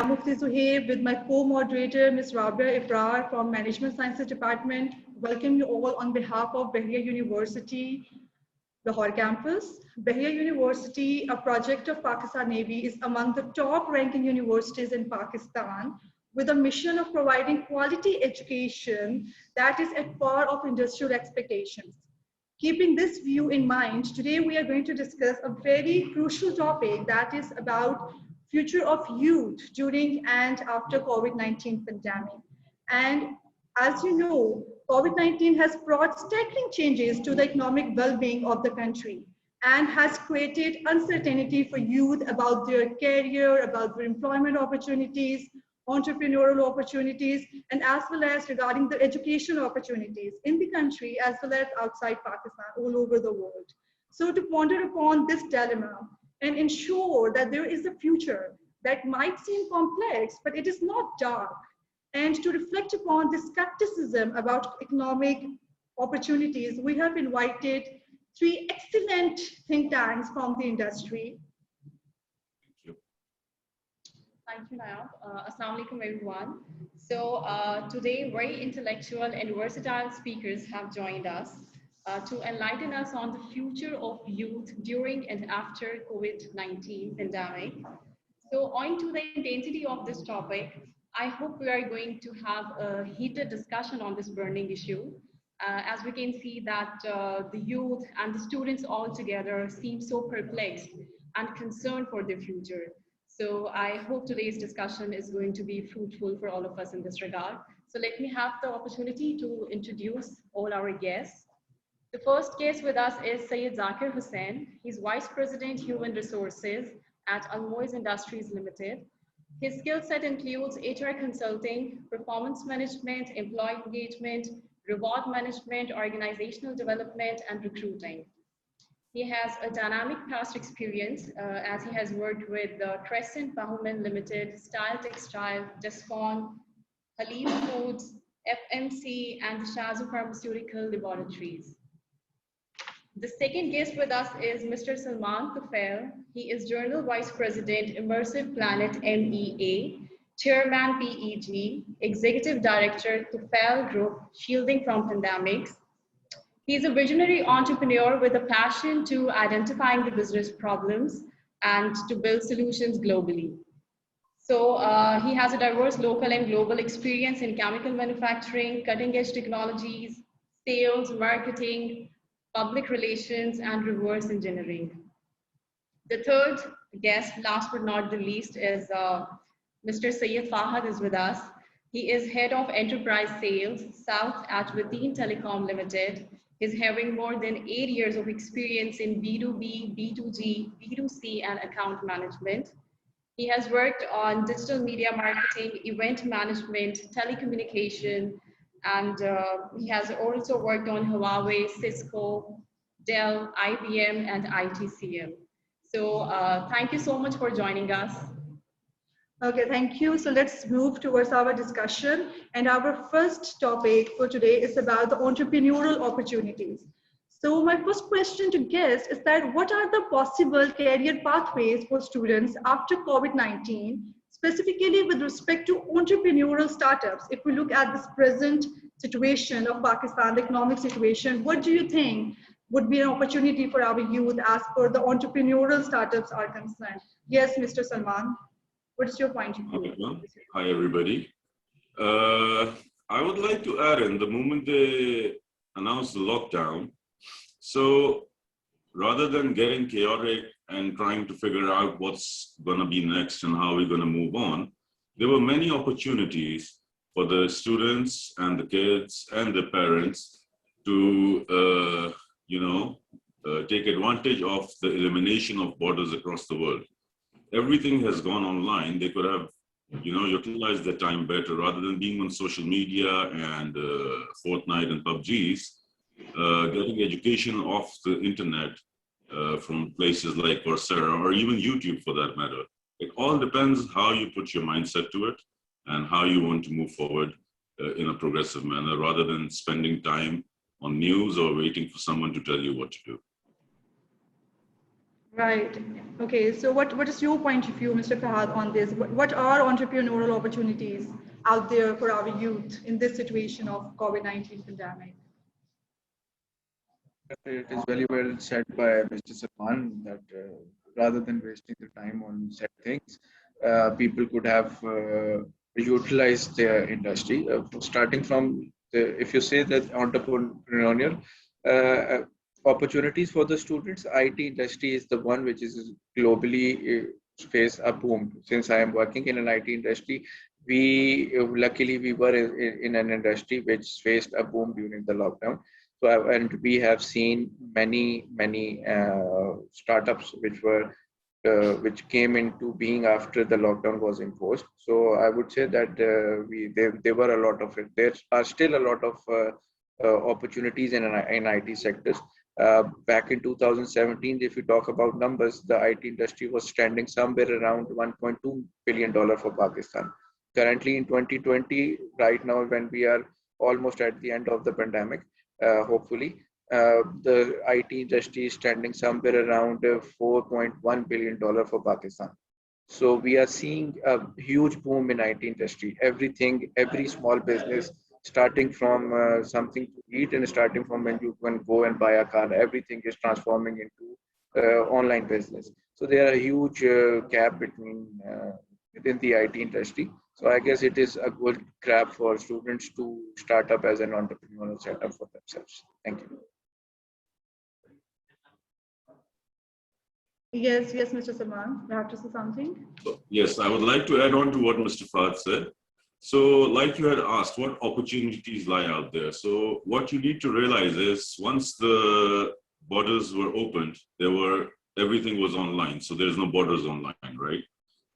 am Mufti Zuhaib with my co-moderator, Ms. Rabia Ifrar from Management Sciences Department. Welcome you all on behalf of Bahia University, Lahore campus. Bahia University, a project of Pakistan Navy, is among the top ranking universities in Pakistan with a mission of providing quality education that is at par of industrial expectations. Keeping this view in mind, today we are going to discuss a very crucial topic that is about future of youth during and after COVID-19 pandemic. And as you know, COVID-19 has brought staggering changes to the economic well-being of the country and has created uncertainty for youth about their career, about their employment opportunities, entrepreneurial opportunities, and as well as regarding the education opportunities in the country as well as outside Pakistan, all over the world. So to ponder upon this dilemma and ensure that there is a future that might seem complex, but it is not dark, and to reflect upon the skepticism about economic opportunities, we have invited three excellent think tanks from the industry. Thank you, Nayab. Assalamu alaikum, everyone. So today, very intellectual and versatile speakers have joined us to enlighten us on the future of youth during and after COVID-19 pandemic. So owing to the intensity of this topic, I hope we are going to have a heated discussion on this burning issue. As we can see that the youth and the students all together seem so perplexed and concerned for their future. So I hope today's discussion is going to be fruitful for all of us in this regard. So let me have the opportunity to introduce all our guests. The first guest with us is Syed Zakir Hussain. He's Vice President Human Resources at Almoiz Industries Limited. His skill set includes HR consulting, performance management, employee engagement, reward management, organizational development, and recruiting. He has a dynamic past experience as he has worked with Crescent Bahuman Limited, Style Textile, Desfon, Halim Foods, FMC, and the Shazu Pharmaceutical Laboratories. The second guest with us is Mr. Salman Tufail. He is Journal Vice President, Immersive Planet MEA, Chairman PEG, Executive Director, Tufail Group, Shielding from Pandemics. He's a visionary entrepreneur with a passion to identifying the business problems and to build solutions globally. So he has a diverse local and global experience in chemical manufacturing, cutting-edge technologies, sales, marketing, public relations, and reverse engineering. The third guest, last but not the least, is Mr. Syed Fahad is with us. He is Head of Enterprise Sales, South at Wateen Telecom Limited. He's having more than 8 years of experience in B2B, B2G, B2C, and account management. He has worked on digital media marketing, event management, telecommunication, and he has also worked on Huawei, Cisco, Dell, IBM, and ITCM. So thank you so much for joining us. Okay, thank you. So let's move towards our discussion. And our first topic for today is about the entrepreneurial opportunities. So my first question to guests is that what are the possible career pathways for students after COVID-19, specifically with respect to entrepreneurial startups? If we look at this present situation of Pakistan, the economic situation, what do you think would be an opportunity for our youth as per the entrepreneurial startups are concerned? Yes, Mr. Salman, what's your point of view? Hi, everybody. I would like to add in the moment they announced the lockdown, so rather than getting chaotic and trying to figure out what's going to be next and how we're going to move on, there were many opportunities for the students and the kids and the parents to, take advantage of the elimination of borders across the world. Everything has gone online. They could have, utilized their time better rather than being on social media and Fortnite and PUBGs. Getting education off the internet from places like Coursera or even YouTube for that matter. It all depends how you put your mindset to it and how you want to move forward in a progressive manner rather than spending time on news or waiting for someone to tell you what to do. Right. Okay. So what is your point of view, Mr. Fahad, on this? What are entrepreneurial opportunities out there for our youth in this situation of COVID-19 pandemic? It is very well said by Mr. Salman that rather than wasting the time on said things, people could have utilized their industry. Starting from, if you say that entrepreneurial opportunities for the students, IT industry is the one which is globally face a boom. Since I am working in an IT industry, we luckily we were in an industry which faced a boom during the lockdown. So, and we have seen many startups which came into being after the lockdown was imposed. So I would say that there were a lot of it. There are still a lot of opportunities in IT sectors. Back in 2017, if you talk about numbers, the IT industry was standing somewhere around $1.2 billion for Pakistan. Currently in 2020, right now when we are almost at the end of the pandemic, hopefully, the IT industry is standing somewhere around $4.1 billion for Pakistan. So we are seeing a huge boom in IT industry. Every small business, starting from something to eat and starting from when you can go and buy a car, everything is transforming into online business. So there are a huge gap within the IT industry. So I guess it is a good grab for students to start up as an entrepreneurial setup for themselves. Thank you. Yes, Mr. Salman, you have to say something? Yes, I would like to add on to what Mr. Fahad said. So like you had asked, what opportunities lie out there? So what you need to realize is once the borders were opened, everything was online. So there's no borders online, right?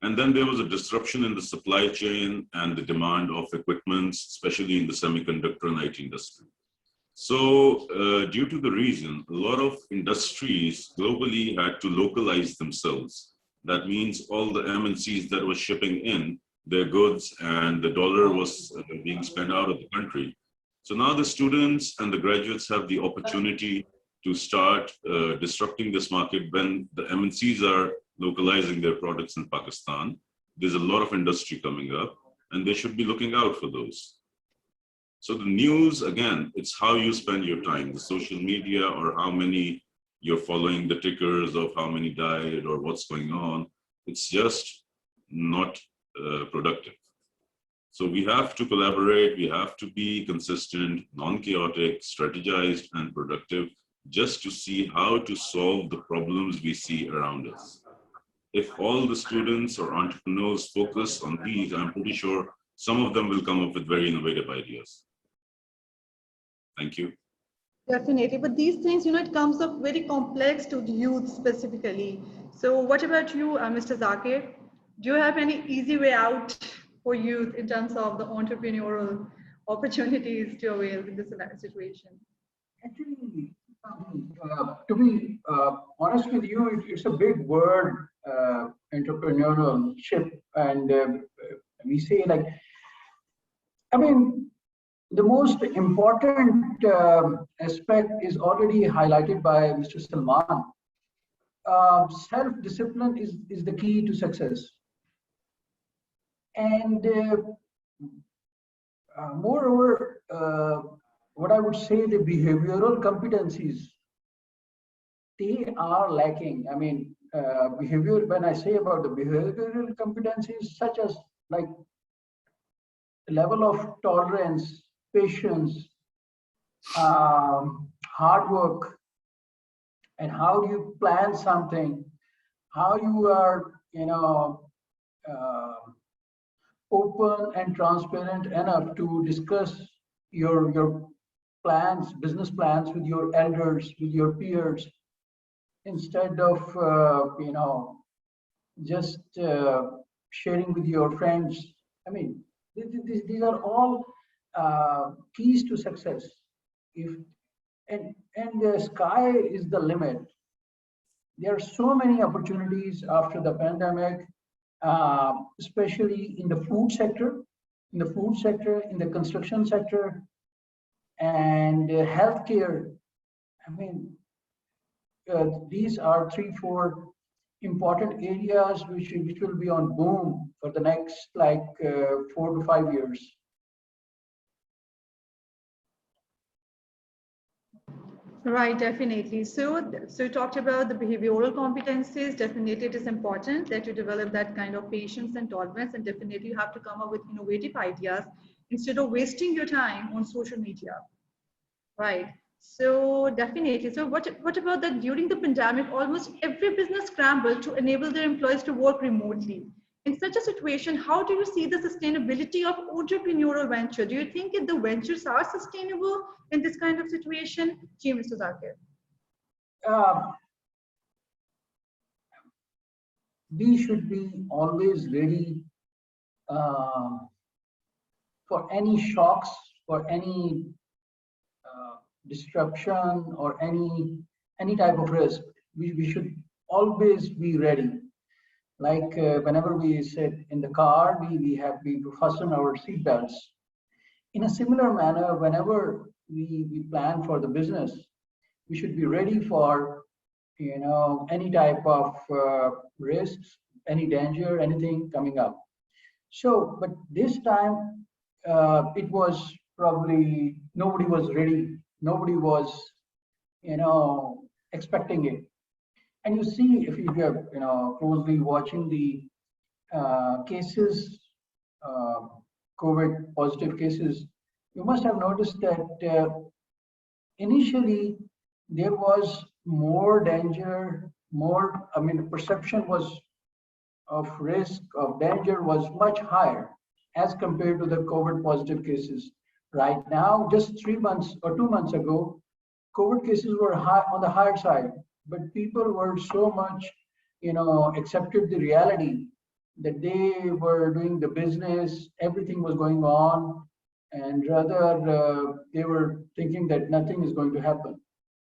And then there was a disruption in the supply chain and the demand of equipments, especially in the semiconductor and IT industry. So due to the reason, a lot of industries globally had to localize themselves. That means all the MNCs that were shipping in their goods and the dollar was being spent out of the country. So now the students and the graduates have the opportunity to start disrupting this market when the MNCs are localizing their products in Pakistan. There's a lot of industry coming up and they should be looking out for those. So the news, again, it's how you spend your time, the social media or how many you're following the tickers of how many died or what's going on. It's just not productive. So we have to collaborate, we have to be consistent, non-chaotic, strategized and productive just to see how to solve the problems we see around us. If all the students or entrepreneurs focus on these, I'm pretty sure some of them will come up with very innovative ideas. Thank you. Definitely, but these things, it comes up very complex to the youth specifically. So what about you, Mr. Zakir? Do you have any easy way out for youth in terms of the entrepreneurial opportunities to avail in this situation? Actually, to be honest with you, it's a big word, entrepreneurship, and we say like, I mean, the most important aspect is already highlighted by Mr. Salman. Self-discipline is the key to success. And moreover, what I would say, the behavioral competencies, they are lacking. I mean, when I say about the behavioral competencies, such as like the level of tolerance, patience, hard work, and how do you plan something, how you are, open and transparent enough to discuss your plans, business plans with your elders, with your peers, instead of, just sharing with your friends. I mean, these are all keys to success. And the sky is the limit. There are so many opportunities after the pandemic, especially in the food sector, in the construction sector, and healthcare. I mean, these are 3-4 important areas which will be on boom for the next 4 to 5 years. Right, definitely. So you talked about the behavioral competencies. Definitely, it is important that you develop that kind of patience and tolerance, and definitely you have to come up with innovative ideas instead of wasting your time on social media. Right. So definitely. So what about that during the pandemic, almost every business scrambled to enable their employees to work remotely. In such a situation, how do you see the sustainability of entrepreneurial venture? Do you think that the ventures are sustainable in this kind of situation? Ji, Mr. Zakir. We should be always ready for any shocks, for any disruption, or any type of risk. We should always be ready. Like whenever we sit in the car, we fasten our seat belts. In a similar manner, whenever we plan for the business, we should be ready for any type of risks, any danger, anything coming up. So, but this time it was probably nobody was ready. Nobody was, expecting it. And you see, if you are, closely watching the cases, COVID positive cases, you must have noticed that initially there was more danger, the perception was of risk, of danger was much higher as compared to the COVID positive cases. Right now, just 3 months or 2 months ago, COVID cases were high on the higher side, but people were so much, accepted the reality that they were doing the business, everything was going on, and rather they were thinking that nothing is going to happen.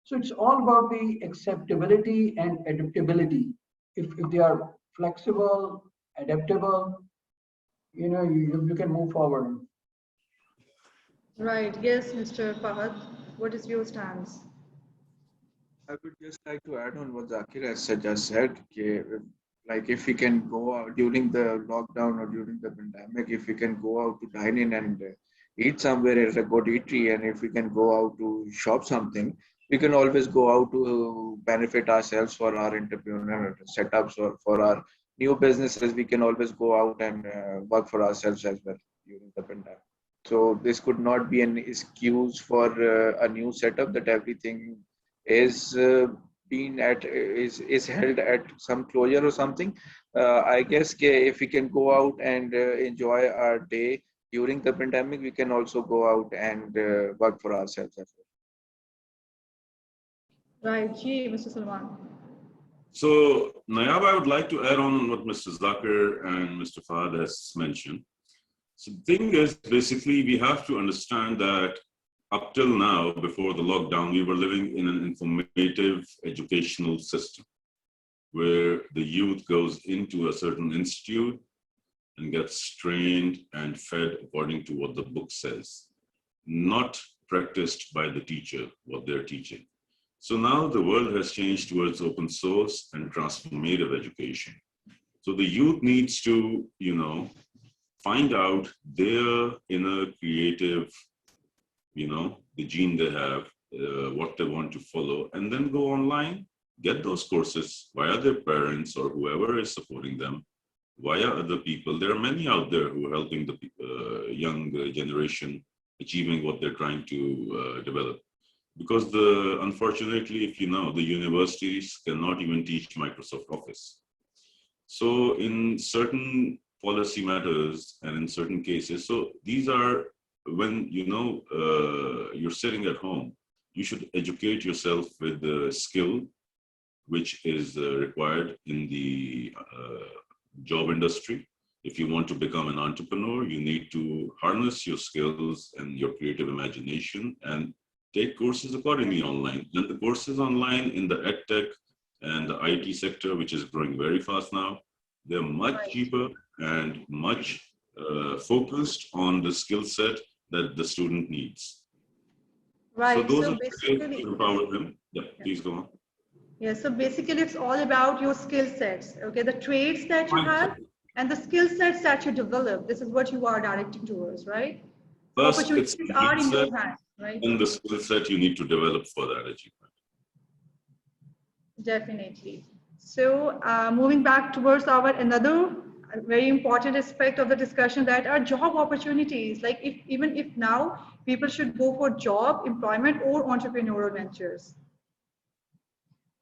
So it's all about the acceptability and adaptability. If they are flexible, adaptable, you can move forward. Right. Yes, Mr. Fahad. What is your stance? I would just like to add on what Zakir has just said. Like if we can go out during the lockdown or during the pandemic, if we can go out to dine in and eat somewhere at a good eatery, and if we can go out to shop something, we can always go out to benefit ourselves for our entrepreneurial setups or for our new businesses. We can always go out and work for ourselves as well during the pandemic. So this could not be an excuse for a new setup that everything is is held at some closure or something. I guess if we can go out and enjoy our day during the pandemic, we can also go out and work for ourselves as well. Right, Ji, Mr. Salman. So, Nayab, I would like to add on what Mr. Zakir and Mr. Fahad has mentioned. So the thing is, basically, we have to understand that up till now, before the lockdown, we were living in an informative educational system where the youth goes into a certain institute and gets trained and fed according to what the book says, not practiced by the teacher, what they're teaching. So now the world has changed towards open source and transformative education. So the youth needs to, find out their inner creative, the gene they have, what they want to follow, and then go online, get those courses via their parents or whoever is supporting them, via other people. There are many out there who are helping the young generation achieving what they're trying to develop. Because unfortunately, if you know, the universities cannot even teach Microsoft Office. So in certain policy matters and in certain cases, so these are when you're sitting at home, you should educate yourself with the skill which is required in the job industry. If you want to become an entrepreneur, you need to harness your skills and your creative imagination and take courses accordingly online. And the courses online in the EdTech and the IT sector, which is growing very fast now, they're much cheaper and much focused on the skill set that the student needs. Right. So those so are basically empower them. Yeah, please go on. Yeah, so basically it's all about your skill sets, okay? The traits that you have and the skill sets that you develop. This is what you are directing towards, right? So First, it's opportunities the are in mindset your hands, right? and the skill set you need to develop for that achievement. Definitely. So moving back towards our another very important aspect of the discussion, that are job opportunities. Like even if now people should go for job, employment, or entrepreneurial ventures.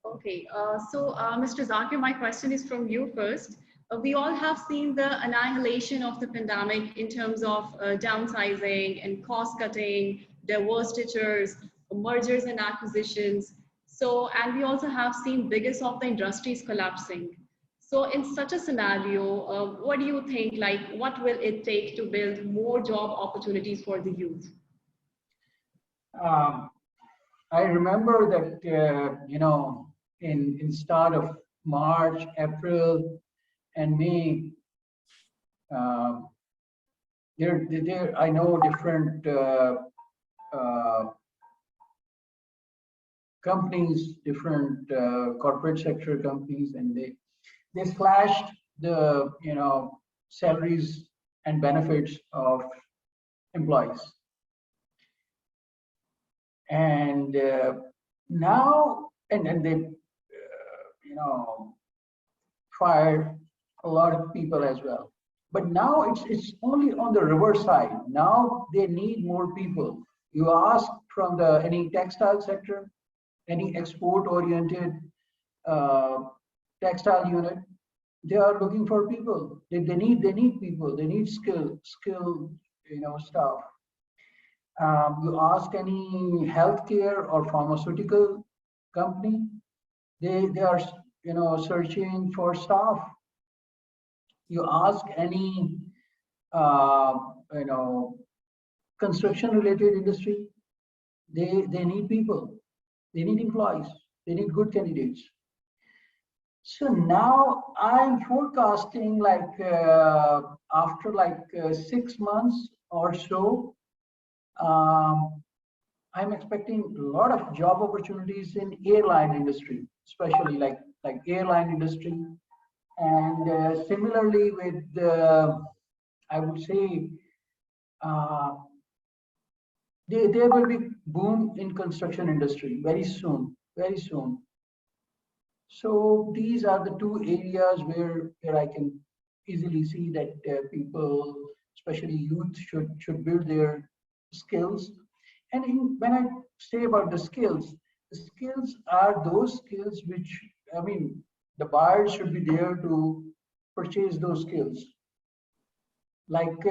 Okay, Mr. Zakir, my question is from you first. We all have seen the annihilation of the pandemic in terms of downsizing and cost cutting, divestitures, mergers and acquisitions. So, and we also have seen biggest of the industries collapsing. So, in such a scenario, what do you think? Like, what will it take to build more job opportunities for the youth? I remember that, in start of March, April, and May, I know different companies, different corporate sector companies, and they slashed the salaries and benefits of employees. And now, and they fired a lot of people as well. But now it's only on the reverse side. Now they need more people. You ask from any textile sector, any export-oriented textile unit, they are looking for people. They need people. They need skilled staff. You ask any healthcare or pharmaceutical company, they are searching for staff. You ask any construction related industry, they need people, they need employees, they need good candidates. So now I'm forecasting like after like 6 months or so, I'm expecting a lot of job opportunities in airline industry, especially like airline industry. And similarly with, I would say, there will be boom in construction industry very soon, very soon. So these are the two areas where I can easily see that people, especially youth, should build their skills. And when I say about the skills are those skills which, I mean, the buyers should be there to purchase those skills. Like,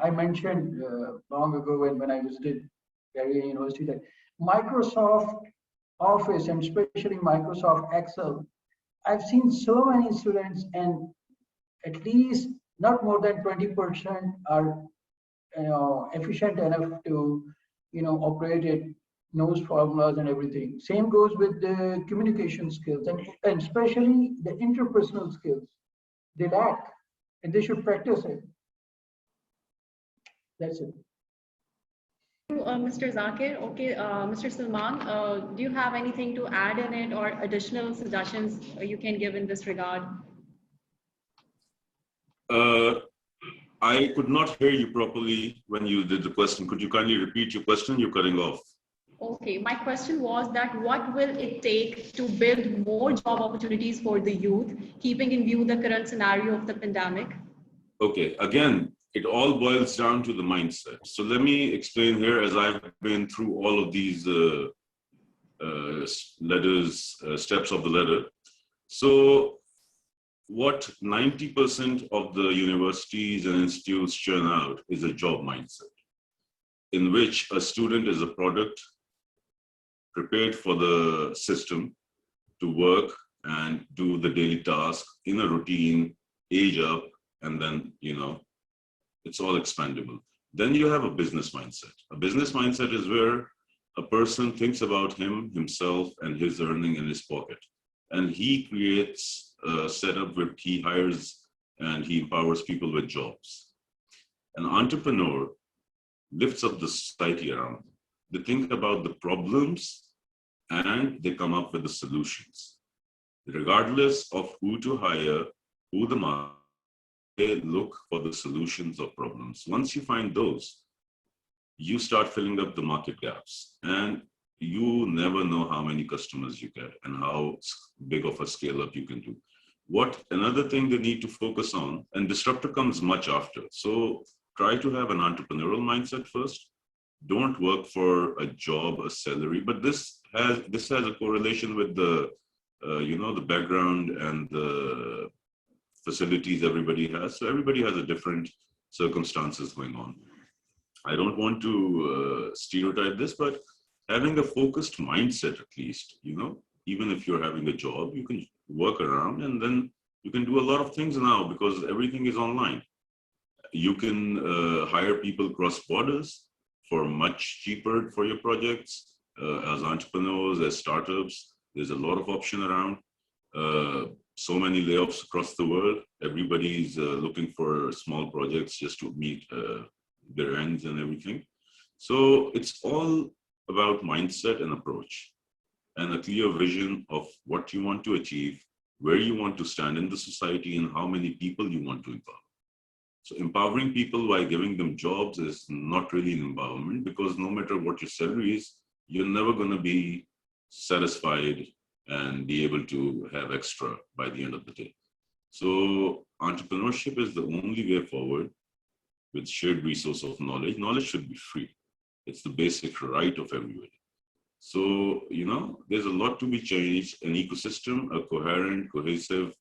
I mentioned long ago when I visited Bahria University that Microsoft Office and especially Microsoft Excel, I've seen so many students, and at least not more than 20% are efficient enough to operate it, knows formulas and everything. Same goes with the communication skills and especially the interpersonal skills. They lack, and they should practice it. That's it. Mr. Zakir. Okay, Mr. Salman, do you have anything to add in it or additional suggestions you can give in this regard? I could not hear you properly when you did the question. Could you kindly repeat your question? You're cutting off. Okay, my question was that what will it take to build more job opportunities for the youth, keeping in view the current scenario of the pandemic? Okay, again, it all boils down to the mindset. So let me explain here, as I've been through all of these steps of the ladder. So what 90% of the universities and institutes churn out is a job mindset, in which a student is a product prepared for the system to work and do the daily task in a routine, age up, and then, it's all expandable. Then you have a business mindset. A business mindset is where a person thinks about himself, and his earning in his pocket. And he creates a setup where he hires and he empowers people with jobs. An entrepreneur lifts up the society around them. They think about the problems and they come up with the solutions. Regardless of who to hire, who the market, they look for the solutions or problems. Once you find those, you start filling up the market gaps, and you never know how many customers you get and how big of a scale up you can do. What another thing they need to focus on, and disruptor comes much after. So try to have an entrepreneurial mindset first. Don't work for a job, a salary, but this has a correlation with the the background and the facilities everybody has. So everybody has a different circumstances going on. I don't want to stereotype this, but having a focused mindset, at least, even if you're having a job, you can work around, and then you can do a lot of things now because everything is online. You can hire people cross borders for much cheaper for your projects. As entrepreneurs, as startups, there's a lot of option around. So many layoffs across the world. Everybody's looking for small projects just to meet their ends and everything. So it's all about mindset and approach, and a clear vision of what you want to achieve, where you want to stand in the society, and how many people you want to empower. So empowering people by giving them jobs is not really an empowerment, because no matter what your salary is, you're never going to be satisfied and be able to have extra by the end of the day. So entrepreneurship is the only way forward with shared resource of knowledge. Knowledge should be free. It's the basic right of everybody. So, there's a lot to be changed. An ecosystem, a coherent, cohesive,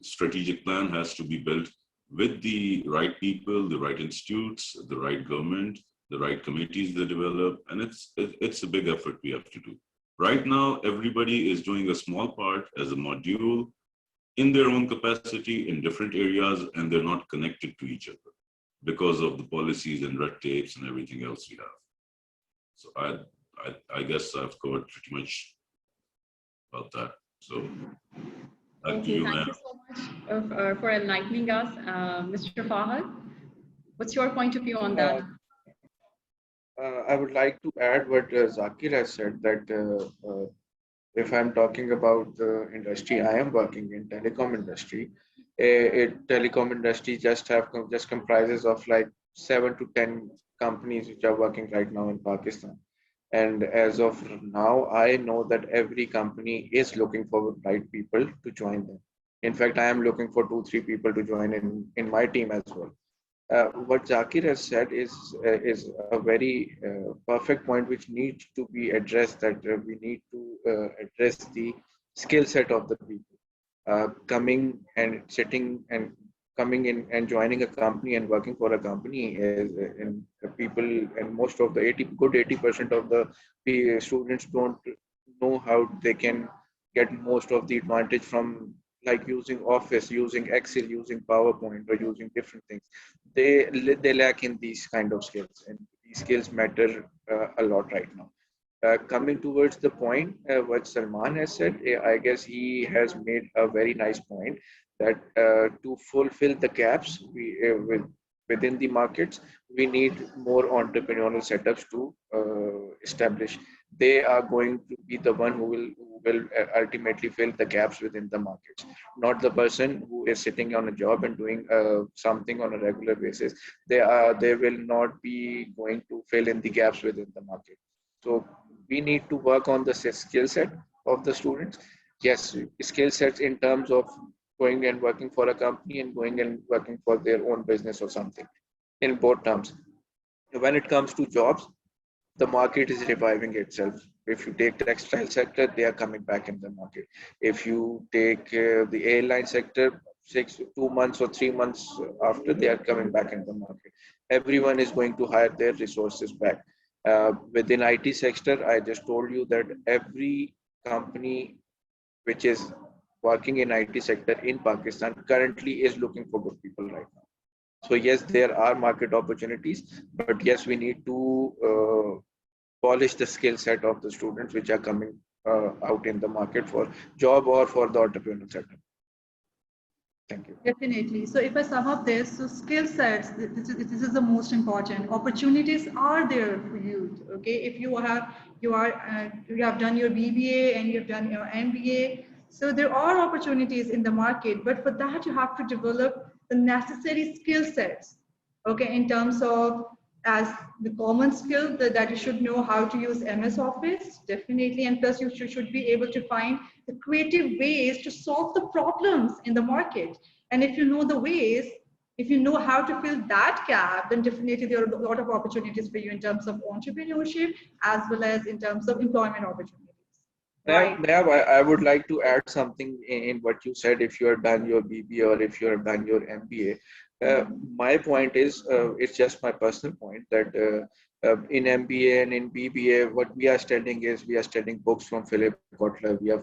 strategic plan has to be built with the right people, the right institutes, the right government, the right committees they develop. And it's a big effort we have to do. Right now, everybody is doing a small part as a module in their own capacity in different areas, and they're not connected to each other because of the policies and red tapes and everything else we have. So I guess I've covered pretty much about that. So back to you, ma'am. Thank you so much for enlightening us. Mr. Fahad, what's your point of view on that? I would like to add what Zakir has said, that if I'm talking about the industry I am working in, telecom industry, telecom industry just comprises of like 7 to 10 companies which are working right now in Pakistan. And as of now, I know that every company is looking for right people to join them. In fact, I am looking for 2-3 people to join in my team as well. What Zakir has said is a very perfect point which needs to be addressed, that we need to address the skill set of the people coming and sitting and coming in and joining a company and working for a company is in people, and most of the 80% of the students don't know how they can get most of the advantage from, like using Office, using Excel, using PowerPoint, or using different things. They lack in these kind of skills, and these skills matter a lot right now. Coming towards the point, what Salman has said, I guess he has made a very nice point, that to fulfill the gaps within the markets, we need more entrepreneurial setups to establish. They are going to be the one who will ultimately fill the gaps within the markets, not the person who is sitting on a job and doing something on a regular basis. They will not be going to fill in the gaps within the market. So we need to work on the skill set of the students. Yes, skill sets in terms of going and working for a company and going and working for their own business or something, in both terms. When it comes to jobs, the market is reviving itself. If you take the textile sector, they are coming back in the market. If you take the airline sector, 2 months or 3 months after, they are coming back in the market. Everyone is going to hire their resources back. Within IT sector, I just told you that every company which is working in IT sector in Pakistan currently is looking for good people right now. So yes, there are market opportunities, but yes, we need to polish the skill set of the students which are coming out in the market for job or for the entrepreneurial sector. Thank you. Definitely. So if I sum up this, so skill sets, this is the most important. Opportunities are there for you. Okay, if you have you have done your BBA and you have done your MBA. So there are opportunities in the market, but for that you have to develop the necessary skill sets. Okay, in terms of as the common skill that you should know how to use MS Office, definitely, and plus you should be able to find the creative ways to solve the problems in the market. And if you know the ways, if you know how to fill that gap, then definitely there are a lot of opportunities for you in terms of entrepreneurship as well as in terms of employment opportunities. Right. Now, I would like to add something in what you said. If you have done your BBA or if you have done your MBA, my point is, it's just my personal point that in MBA and in BBA, what we are studying is we are studying books from Philip Kotler, we are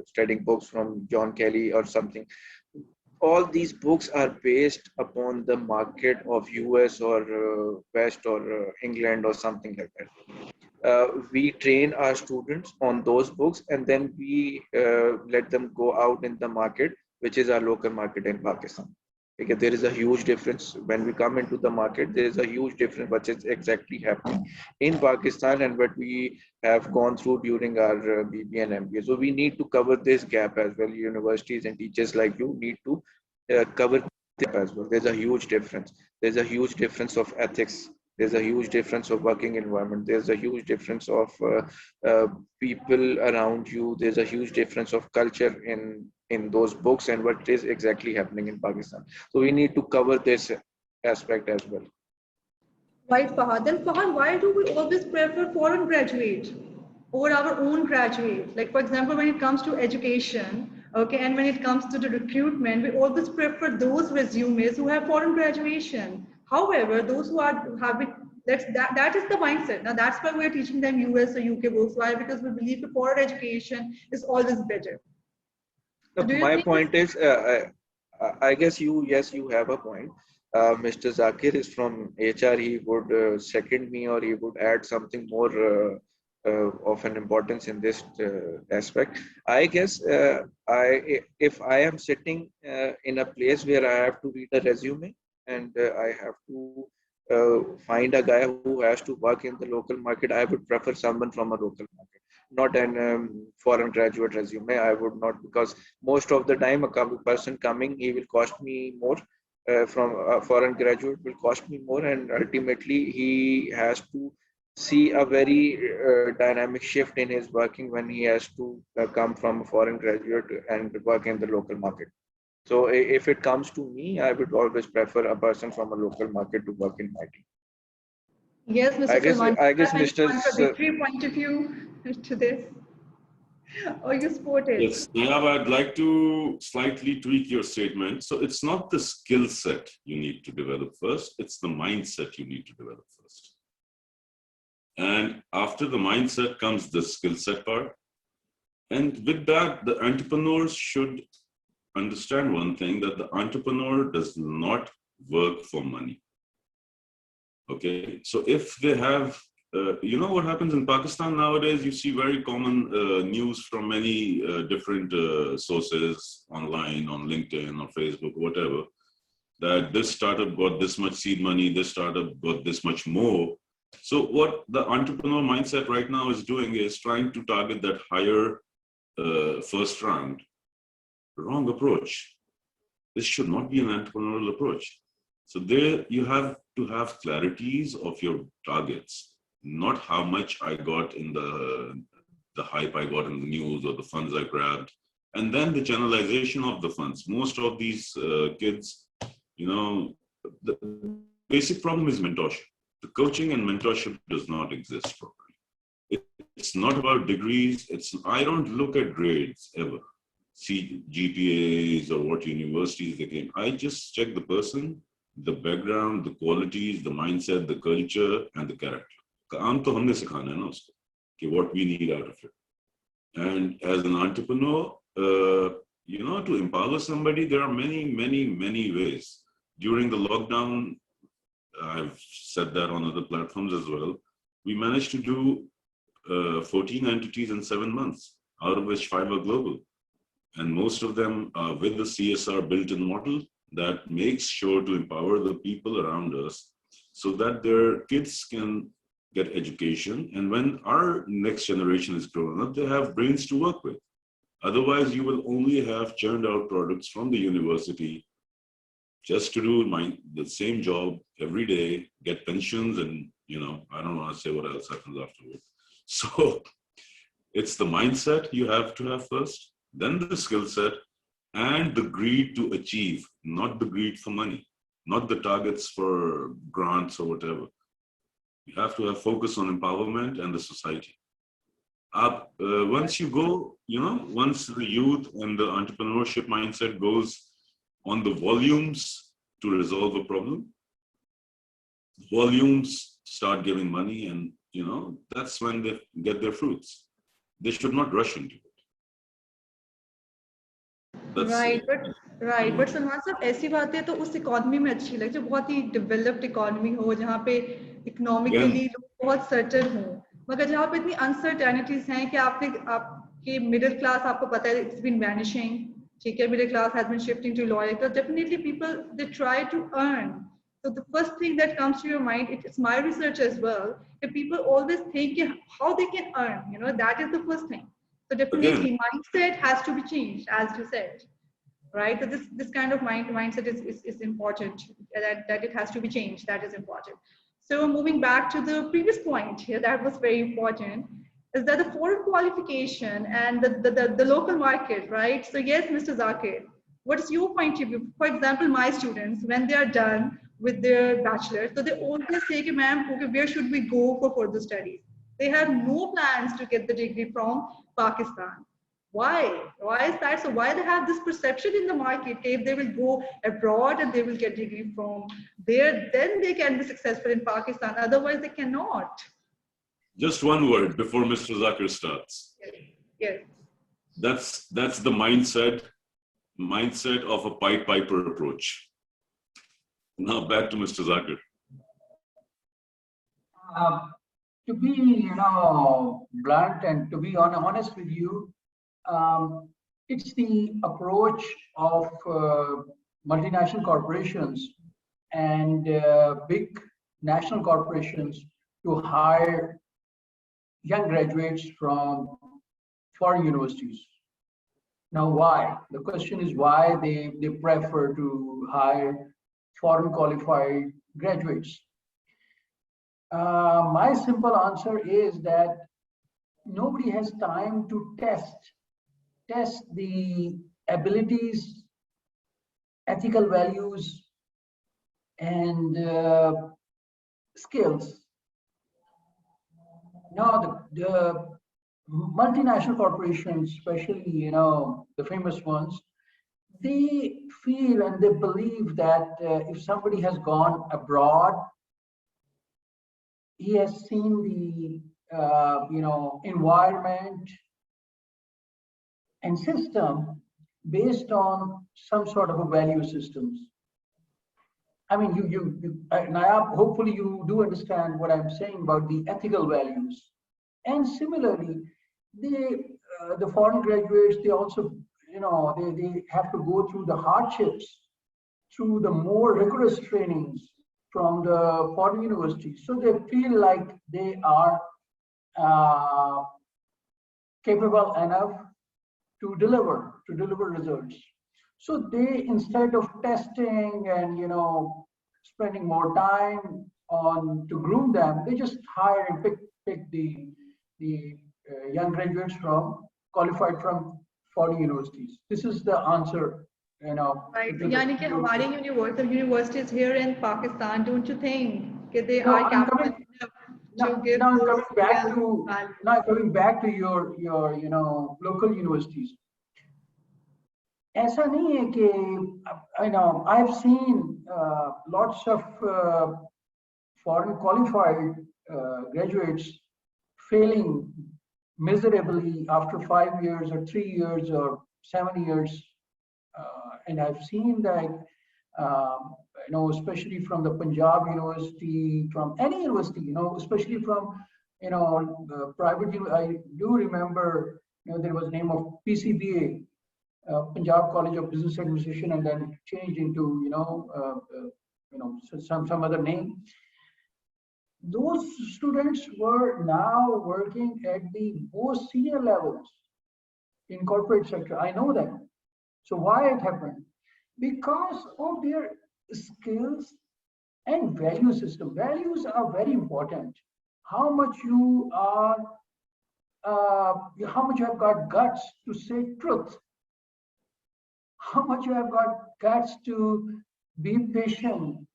studying books from John Kelly or something. All these books are based upon the market of US or West or England or something like that. We train our students on those books and then we let them go out in the market, which is our local market in Pakistan. Because there is a huge difference when we come into the market. There is a huge difference what is exactly happening in Pakistan and what we have gone through during our BBA and MBA. So we need to cover this gap as well. Universities and teachers like you need to cover this gap as well. There's a huge difference. There's a huge difference of ethics. There's a huge difference of working environment. There's a huge difference of people around you. There's a huge difference of culture in those books and what is exactly happening in Pakistan. So we need to cover this aspect as well. Right, Fahad. Then Fahad, why do we always prefer foreign graduate over our own graduate? Like for example, when it comes to education, okay, and when it comes to the recruitment, we always prefer those resumes who have foreign graduation. However, those who are having that is the mindset. Now that's why we're teaching them US or UK books. Why? Because we believe the foreign education is always better. So my point is, I guess you have a point. Mr. Zakir is from HR. He would second me or he would add something more of an importance in this aspect. I guess if I am sitting in a place where I have to read a resume and I have to find a guy who has to work in the local market, I would prefer someone from a local market, not an foreign graduate resume. I would not, because most of the time a person coming, he will cost me more. From a foreign graduate will cost me more, and ultimately he has to see a very dynamic shift in his working when he has to come from a foreign graduate and work in the local market. So if it comes to me, I would always prefer a person from a local market to work in my team. Yes, Mr. Salman. I guess Mr. Contradictory point of view to this. Or you support it? Yes, Nayab, I'd like to slightly tweak your statement. So it's not the skill set you need to develop first, it's the mindset you need to develop first. And after the mindset comes the skill set part. And with that, the entrepreneurs should understand one thing, that the entrepreneur does not work for money. Okay, so if they have, you know what happens in Pakistan nowadays, you see very common news from many different sources online, on LinkedIn or Facebook, whatever, that this startup got this much seed money, this startup got this much more. So what the entrepreneur mindset right now is doing is trying to target that higher first round. Wrong approach. This should not be an entrepreneurial approach. So there you have to have clarities of your targets, not how much I got in the hype I got in the news or the funds I grabbed, and then the generalization of the funds. Most of these kids, you know, the basic problem is mentorship. The coaching and mentorship does not exist properly. It's not about degrees. I don't look at grades ever. See GPAs or what universities they came. I just check the person, the background, the qualities, the mindset, the culture, and the character. Kaam to humne sikhana hai na usko, ki what we need out of it. And as an entrepreneur, you know, to empower somebody, there are many ways. During the lockdown, I've said that on other platforms as well, we managed to do 14 entities in 7 months, out of which 5 are global. And most of them are with the CSR built-in model that makes sure to empower the people around us so that their kids can get education, and when our next generation is growing up, they have brains to work with. Otherwise, you will only have churned out products from the university just to do the same job every day, get pensions, and I don't want to say what else happens afterwards. So it's the mindset you have to have first, then the skill set, and the greed to achieve, not the greed for money, not the targets for grants or whatever. You have to have focus on empowerment and the society. Once you go, once the youth and the entrepreneurship mindset goes on the volumes to resolve a problem, volumes start giving money, and that's when they get their fruits. They should not rush into it. Right, but Salman साहब ऐसी बातें तो उस economy में अच्छी लगती है जो बहुत ही डेवलप्ड इकोनॉमी हो, जहाँ पे इकोनॉमिकली लोग बहुत सर्टेन हो, मगर जहाँ पे इतनी अनसर्टेनिटीज हैं कि आपके मिडिल क्लास, आपको पता है इट्स बीन वैनिशिंग, ठीक है, middle class has been shifting to lower, तो definitely people they try to earn. So the first thing that comes to your mind, it's my research as well, that people always think how they can earn, that is the first thing. So definitely mindset has to be changed, as you said, right? So this kind of mindset is important, that it has to be changed, that is important. So moving back to the previous point here, that was very important, is that the foreign qualification and the local market, right? So yes, Mr. Zakir, what is your point of view? For example, my students, when they are done with their bachelor, so they always say, ma'am, okay, where should we go for further studies? They have no plans to get the degree from Pakistan. Why is that? So why they have this perception in the market, if they will go abroad and they will get degree from there, then they can be successful in Pakistan, otherwise they cannot. Just one word before Mr. Zakir starts. Yes. That's the mindset of a Pied Piper approach. Now back to Mr. Zakir. To be, blunt and to be honest with you, it's the approach of multinational corporations and big national corporations to hire young graduates from foreign universities. Now, why? The question is why they prefer to hire foreign qualified graduates. My simple answer is that nobody has time to test the abilities, ethical values, and skills. Now, the multinational corporations, especially the famous ones, they feel and they believe that if somebody has gone abroad, he has seen the environment and system based on some sort of a value systems. I mean, Nayab, hopefully you do understand what I'm saying about the ethical values. And similarly, the foreign graduates, they also, they have to go through the hardships, through the more rigorous trainings from the foreign universities. So they feel like they are capable enough to deliver results. So they, instead of testing and spending more time to groom them, they just hire and pick the young graduates qualified from foreign universities. This is the answer. Right. Yani ki hamari universities here in Pakistan, don't you think they are capable to give now coming back to your local universities. ऐसा नहीं है कि I've seen lots of foreign qualified graduates failing miserably after 5 years or 3 years or 7 years. And I've seen that, especially from the Punjab University, from any university, especially from, private, I do remember, there was name of PCBA, Punjab College of Business Administration, and then it changed into, some other name. those students were now working at the most senior levels in corporate sector. I know that. So why it happened? Because of their skills and value system. Values are very important. How much you are, how much you have got guts to say truth. How much you have got guts to be patient.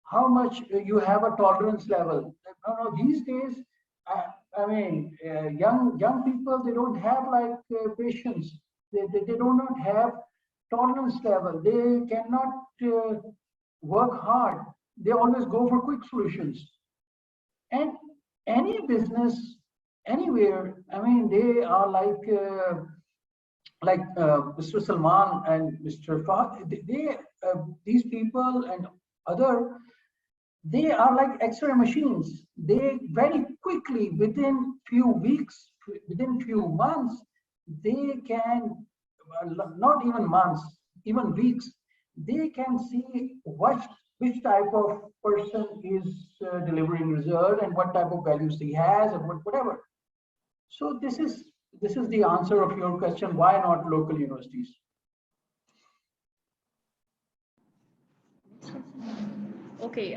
How much you have a tolerance level. These days, young people, they don't have like patience. They do not have tolerance level. They cannot work hard. They always go for quick solutions. And any business, anywhere, they are like Mr. Salman and Mr. Fahd, these people and other, they are like X-ray machines. They very quickly, within few weeks, within few months, they can, not even months, even weeks, they can see which type of person is delivering result and what type of values he has and whatever. So this is the answer of your question. Why not local universities? Okay,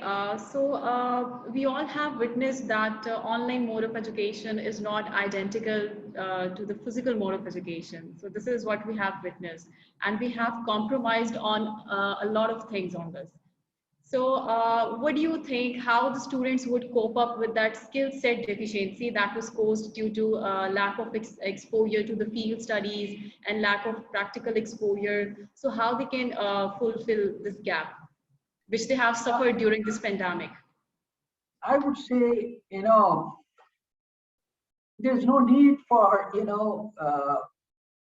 we all have witnessed that online mode of education is not identical to the physical mode of education. So this is what we have witnessed, and we have compromised on a lot of things on this. So what do you think, how the students would cope up with that skill set deficiency that was caused due to lack of exposure to the field studies and lack of practical exposure? So how they can fulfill this gap, which they have suffered during this pandemic? I would say, there's no need for,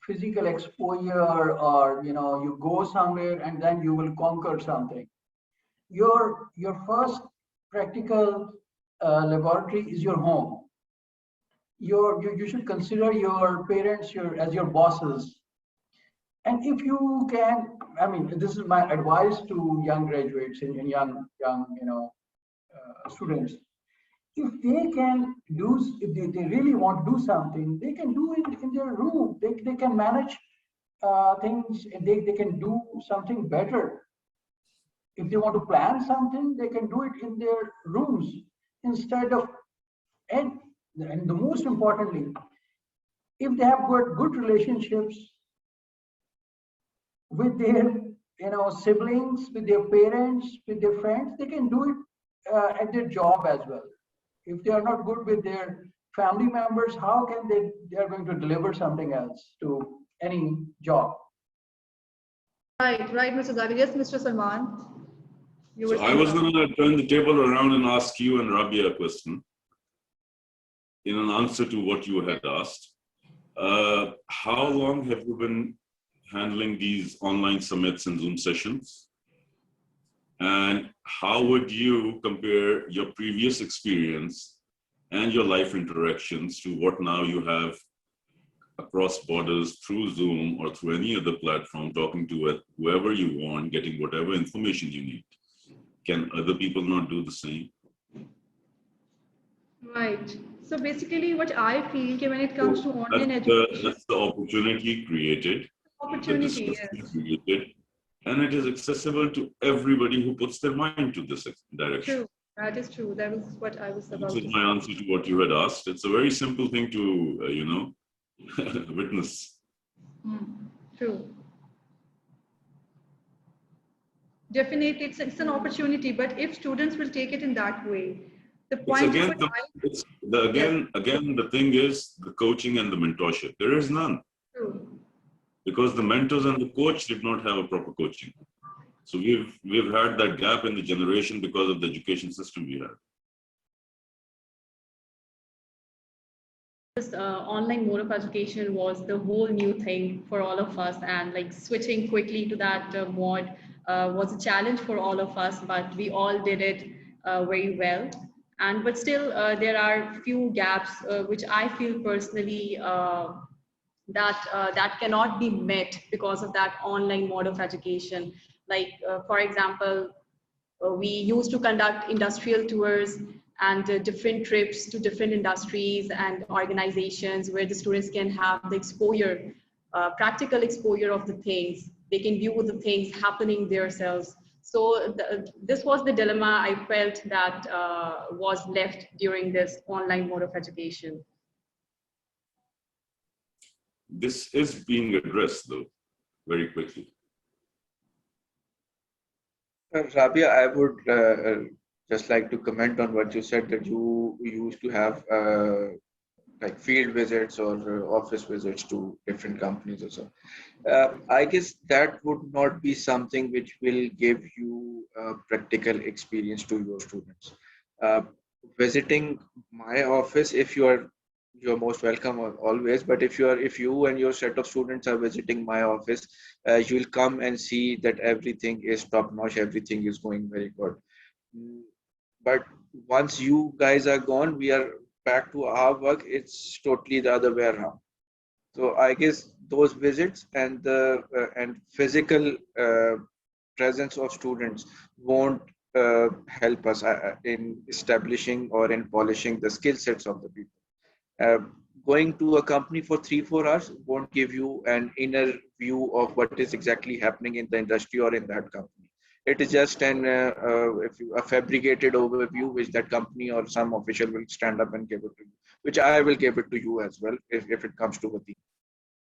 physical exposure or, you go somewhere and then you will conquer something. Your first practical laboratory is your home. You should consider your parents as your bosses. And if you can, this is my advice to young graduates and young students. If they can do, if they really want to do something, they can do it in their room. They can manage things, and they can do something better. If they want to plan something, they can do it in their rooms instead of, and the most importantly, if they have got good relationships with their siblings, with their parents, with their friends, they can do it at their job as well. If they are not good with their family members, how can they are going to deliver something else to any job? Right, Mr. Zabi. Yes, Mr. Salman. So I was going to turn the table around and ask you and Rabia a question in an answer to what you had asked. How long have you been handling these online summits and Zoom sessions? And how would you compare your previous experience and your life interactions to what now you have across borders through Zoom or through any other platform, talking to whoever you want, getting whatever information you need? Can other people not do the same? Right. So basically what I feel when it comes to online education. That's the opportunity created. Opportunity, yes. Created, and it is accessible to everybody who puts their mind to this direction. True. That is true. That was what I was about to say. This is my answer to what you had asked. It's a very simple thing to, witness. True. Definitely, it's an opportunity, but if students will take it in that way, the point again, the thing is the coaching and the mentorship. There is none. True. Because the mentors and the coach did not have a proper coaching. So we've had that gap in the generation because of the education system we have. This online mode of education was the whole new thing for all of us, and like switching quickly to that mode was a challenge for all of us, but we all did it very well. But still, there are few gaps which I feel personally that cannot be met because of that online mode of education. Like, for example, we used to conduct industrial tours, and different trips to different industries and organizations where the students can have the exposure, practical exposure of the things. They can view the things happening themselves. So this was the dilemma I felt that was left during this online mode of education. This is being addressed though, very quickly. Rabia, I would just like to comment on what you said, that you used to have like field visits or office visits to different companies or so. I guess that would not be something which will give you practical experience to your students. Uh, Visiting my office, if you're most welcome always, but if you and your set of students are visiting my office, you'll come and see that everything is top notch, everything is going very good. Mm, but once you guys are gone, we are back to our work. It's totally the other way around. So I guess those visits and the and physical presence of students won't help us in establishing or in polishing the skill sets of the people. Uh, Going to a company for 3-4 hours won't give you an inner view of what is exactly happening in the industry or in that company. It is just a fabricated overview which that company or some official will stand up and give it to you, which I will give it to you as well if it comes to Vati.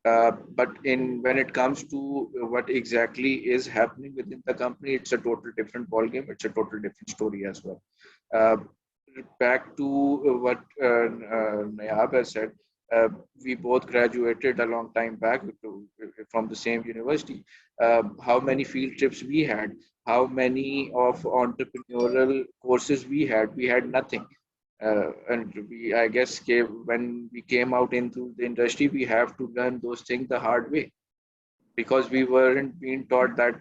But when it comes to what exactly is happening within the company, it's a total different ballgame. It's a total different story as well. Uh, Back to what Nayab has said, we both graduated a long time back from the same university. How many field trips we had, how many of entrepreneurial courses we had? We had nothing. And we, I guess, when we came out into the industry, we have to learn those things the hard way because we weren't being taught that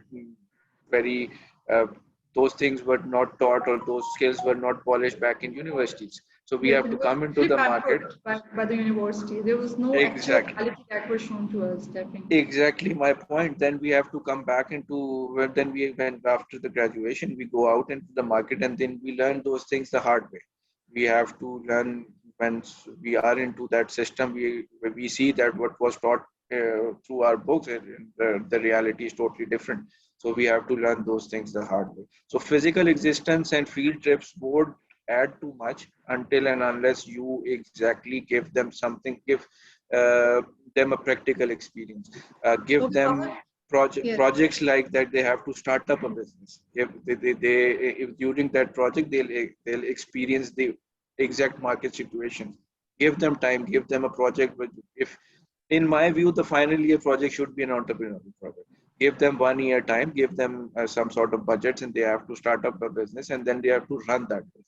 very uh, those things were not taught or those skills were not polished back in universities. So we Yes, have it to was come into really the market. pampered by the university. There was no actual Exactly. reality that was shown to us, definitely. Exactly my point. Then we have to come back into when then we when after the graduation we go out into the market and then we learn those things the hard way. We have to learn when we are into that system. We see that what was taught through our books, the reality is totally different. So we have to learn those things the hard way. So physical existence and field trips would add too much until and unless you exactly give them something, give uh, them a practical experience, So, give them yes. projects like that. They have to start up a business. If if during that project they'll experience the exact market situation. Give them time, give them a project. But if in my view, the final year project should be an entrepreneurial project. Give them 1 year time, give them some sort of budgets, and they have to start up a business, and then they have to run that business.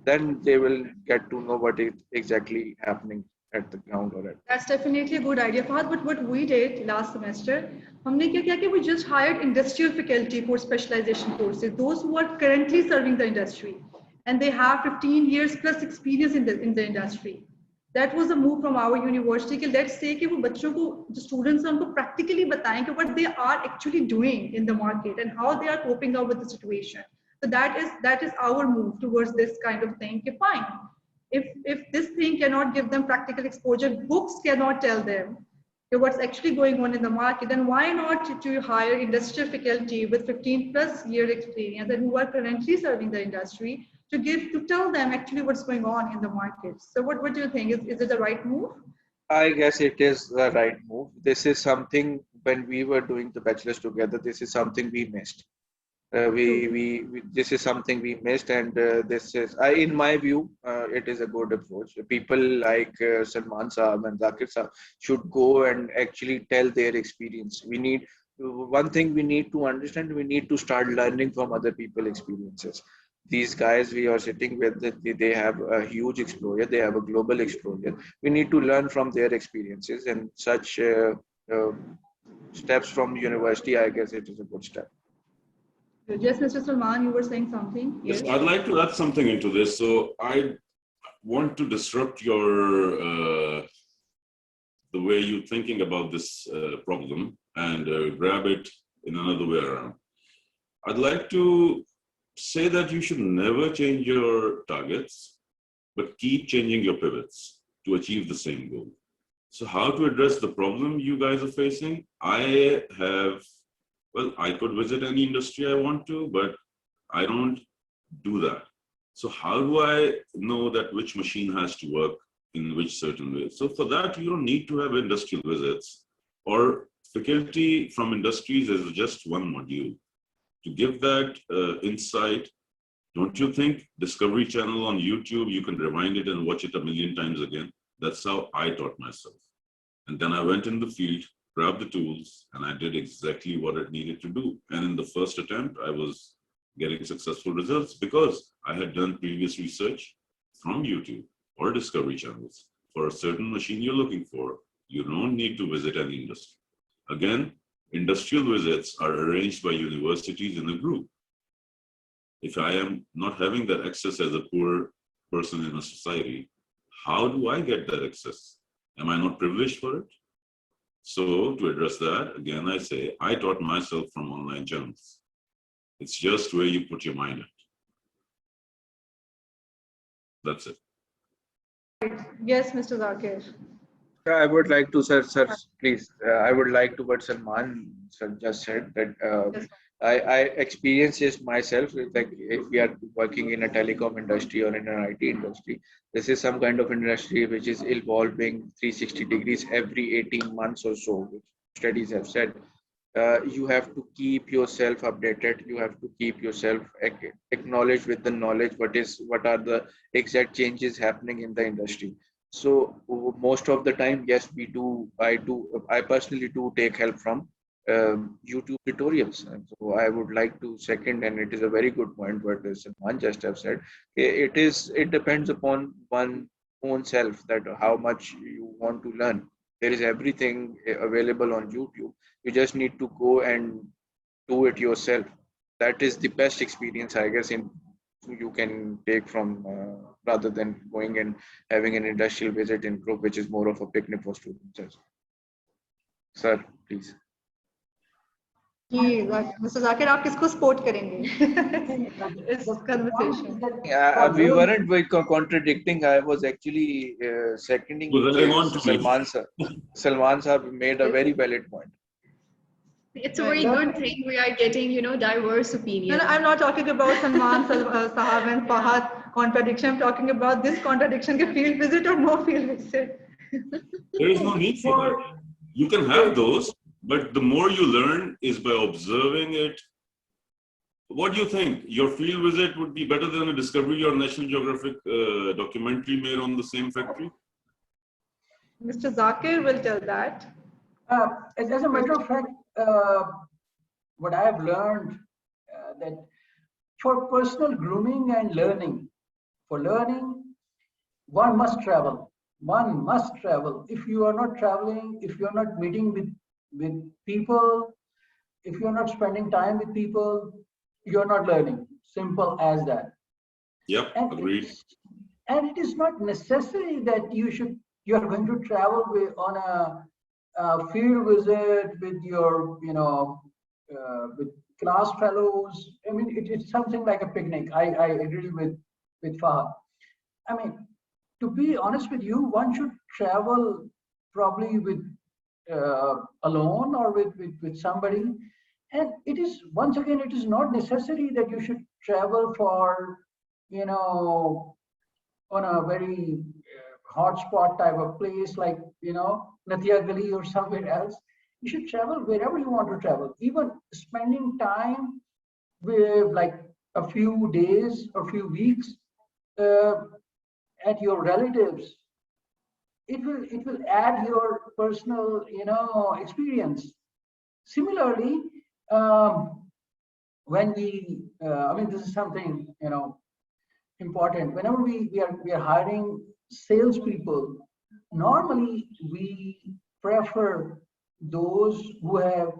Then they will get to know what is exactly happening at the ground or at. That's definitely a good idea, Fahad. But what we did last semester, हमने क्या किया कि we just hired industrial faculty for specialization courses, those who are currently serving the industry, and they have 15 years plus experience in the industry. That was a move from our university कि let's say कि वो बच्चों को जो students हैं उनको practically बताएं कि what they are actually doing in the market and how they are coping up with the situation. So that is our move towards this kind of thing. Okay, fine. If this thing cannot give them practical exposure, books cannot tell them what's actually going on in the market, then why not to hire industrial faculty with 15 plus year experience and who are currently serving the industry to tell them actually what's going on in the market. So what do you think? Is it the right move? I guess it is the right move. This is something when we were doing the bachelor's together. This is something we missed. We this is something we missed, and this is in my view it is a good approach. People like Salman Saab and Zakir Saab should go and actually tell their experience. We need one thing we need to understand. We need to start learning from other people experiences. These guys we are sitting with, they have a huge exposure, they have a global exposure. We need to learn from their experiences, and such uh, steps from university, I guess it is a good step. Yes, Mr. Salman, you were saying something. Yes, Yes. I'd like to add something into this. So I want to disrupt your the way you're thinking about this problem and grab it in another way around. I'd like to say that you should never change your targets but keep changing your pivots to achieve the same goal. So how to address the problem you guys are facing? I could visit any industry I want to, but I don't do that. So how do I know that which machine has to work in which certain way? So for that, you don't need to have industrial visits, or faculty from industries is just one module. To give that insight, don't you think Discovery Channel on YouTube, you can rewind it and watch it a million times again? That's how I taught myself. And then I went in the field, grabbed the tools, and I did exactly what it needed to do. And in the first attempt, I was getting successful results because I had done previous research from YouTube or Discovery Channels for a certain machine you're looking for. You don't need to visit any industry. Again, industrial visits are arranged by universities in a group. If I am not having that access as a poor person in a society, how do I get that access? Am I not privileged for it? So to address that, again, I say, I taught myself from online channels. It's just where you put your mind at. That's it. Yes, Mr. Zakir. I would like to, sir, please. I would like to what Salman sir just said that Yes. I experienced this myself. It's like if we are working in a telecom industry or in an IT industry, this is some kind of industry which is evolving 360 degrees every 18 months or so, which studies have said. You have to keep yourself updated. You have to keep yourself acknowledged with the knowledge what are the exact changes happening in the industry. So most of the time, yes, I personally do take help from YouTube tutorials. And so I would like to second, and it is a very good point what Salman just have said. It depends upon one own self that how much you want to learn. There is everything available on YouTube. You just need to go and do it yourself. That is the best experience, I guess, you can take from rather than going and having an industrial visit in group, which is more of a picnic for students. Sir, please. जी mister Zakir आप किसको support करेंगे इस conversation We weren't contradicting. I was actually seconding Salman sir. Salman sir made a very valid point. It's a very good thing we are getting, diverse opinions. No, I'm not talking about Salman Sahab and Fahad contradiction. I'm talking about this contradiction, के field visit or no field visit. There is no need for that. You can have those, but the more you learn is by observing it. What do you think? Your field visit would be better than a Discovery or National Geographic documentary made on the same factory? Mr. Zakir will tell that. As a matter of fact, what I have learned that for personal grooming and learning, one must travel. One must travel. If you are not traveling, if you are not meeting with people, if you are not spending time with people, you are not learning. Simple as that. Yep, agreed. And it is not necessary that you are going to travel on a field visit with your, with class fellows. I mean, it's something like a picnic. I agree with Fahad. I mean, to be honest with you, one should travel probably with alone or with somebody. And it is, once again, it is not necessary that you should travel for, on a very hotspot type of place like, Natia Gali or somewhere else. You should travel wherever you want to travel. Even spending time with like a few days or few weeks at your relatives, it will add your personal, experience. Similarly, when we, this is something, important. Whenever we are hiring salespeople, normally we prefer those who have,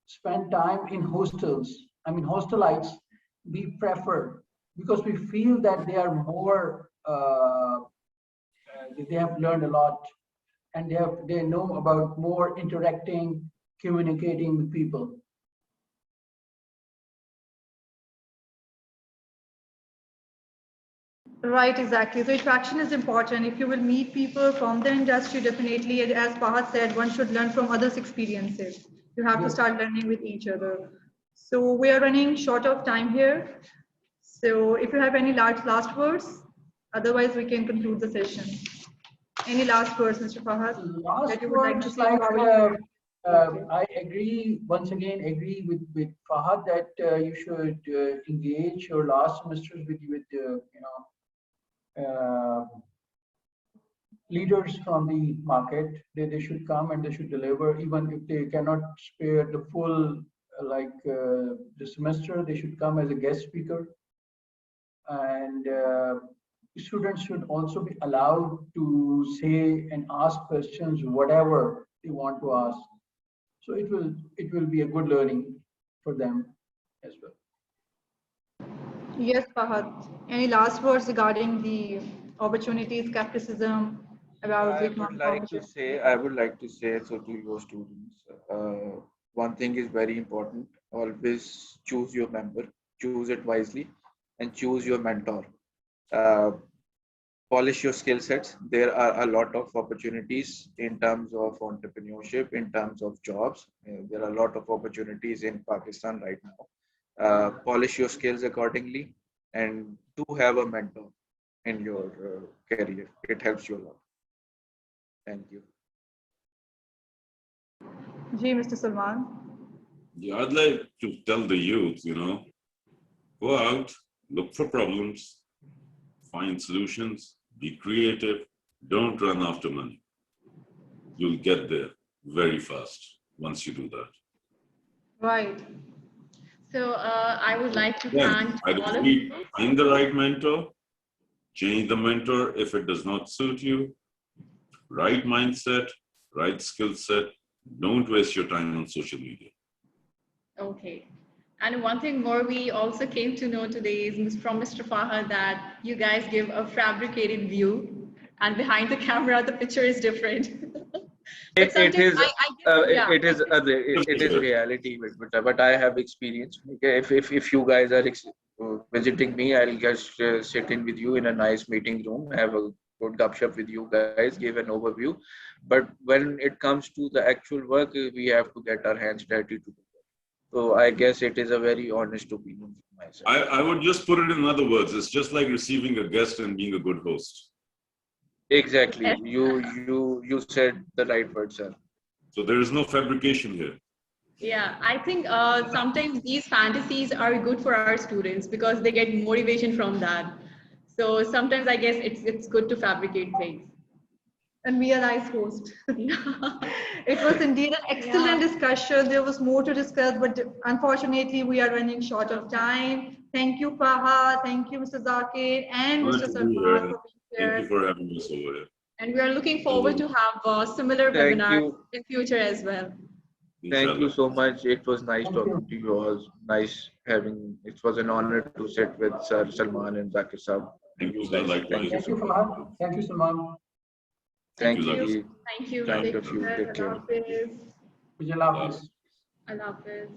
spent time in hostels. Hostelites, we prefer because we feel that they are more, they have learned a lot and they know about more interacting, communicating with people. Right, exactly. So interaction is important. If you will meet people from the industry, definitely, and as Fahad said, one should learn from others' experiences. You have to Yes. start learning with each other. So we are running short of time here. So if you have any last words, otherwise we can conclude the session. Any last words, Mr. Fahad, Last that you would like to words, say to like our I agree, once again, agree with Fahad that you should engage your last semesters with leaders from the market. They should come and they should deliver, even if they cannot spare the full the semester, they should come as a guest speaker. And students should also be allowed to say and ask questions, whatever they want to ask. So it will be a good learning for them as well. Yes, Fahad. Any last words regarding the opportunities, skepticism about the economic opportunity? I would like to say so to your students. One thing is very important. Always choose your member, choose it wisely, and choose your mentor. Uh, Polish your skill sets. There are a lot of opportunities in terms of entrepreneurship, in terms of jobs. There are a lot of opportunities in Pakistan right now. Polish your skills accordingly, and do have a mentor in your career. It helps you a lot. Thank you. Ji, Mr. Salman. Yeah, I'd like to tell the youth, go out, look for problems, find solutions, be creative, don't run after money. You'll get there very fast once you do that. Right. So I would like to Then, thank I all of repeat, you. find the right mentor, change the mentor if it does not suit you, right mindset, right skill set. Don't waste your time on social media. Okay. And one thing more we also came to know today is from Mr. Fahad that you guys give a fabricated view and behind the camera, the picture is different. But It sometimes is I guess, yeah, it is reality, but I have experience. Okay, if you guys are visiting me, I'll just sit in with you in a nice meeting room, have a good gupshup with you guys, give an overview. But when it comes to the actual work, we have to get our hands dirty to do it. So I guess it is a very honest opinion from my side. I would just put it in other words. It's just like receiving a guest and being a good host. Exactly. Yes. You said the right word, sir. So there is no fabrication here. Yeah, I think sometimes these fantasies are good for our students because they get motivation from that. So sometimes I guess it's good to fabricate things. And we are nice host. It was indeed an excellent Yeah. discussion. There was more to discuss, but unfortunately, we are running short of time. Thank you, Fahad. Thank you, Mr. Zakir and Glad Mr. to be Salman here. for being Thank you here. for having us over here. And we are looking forward to have similar Thank webinars you. in future as well. Thank you Inshallah. so much. It was nice Thank talking you. to you all. Nice having. It was an honor to sit with Sir Salman and Zakir Saab. Thank you, You sir. guys. Thank Likewise. you Thank so you, much. Fahad. Thank you, Salman. Thank you, Zakir. you. Thank you. Kind Take of you. care. Take care. Allah Hafiz. Kujala, please. Allah Hafiz.